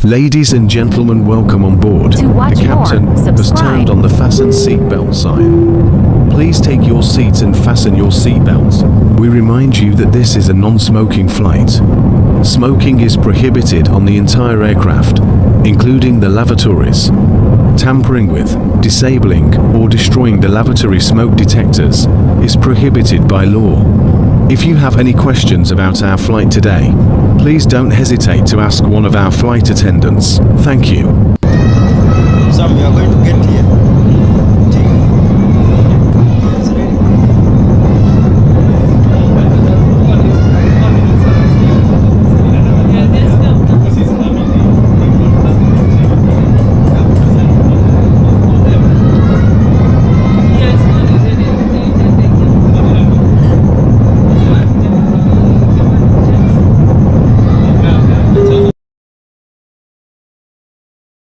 Ladies and gentlemen, welcome on board. To watch The captain more, has subscribe. turned on the fasten seatbelt sign. Please take your seats and fasten your seatbelts. We remind you that this is a non-smoking flight. Smoking is prohibited on the entire aircraft, including the lavatories. Tampering with, disabling, or destroying the lavatory smoke detectors is prohibited by law. If you have any questions about our flight today, please don't hesitate to ask one of our flight attendants. Thank you. Some we are going to get here.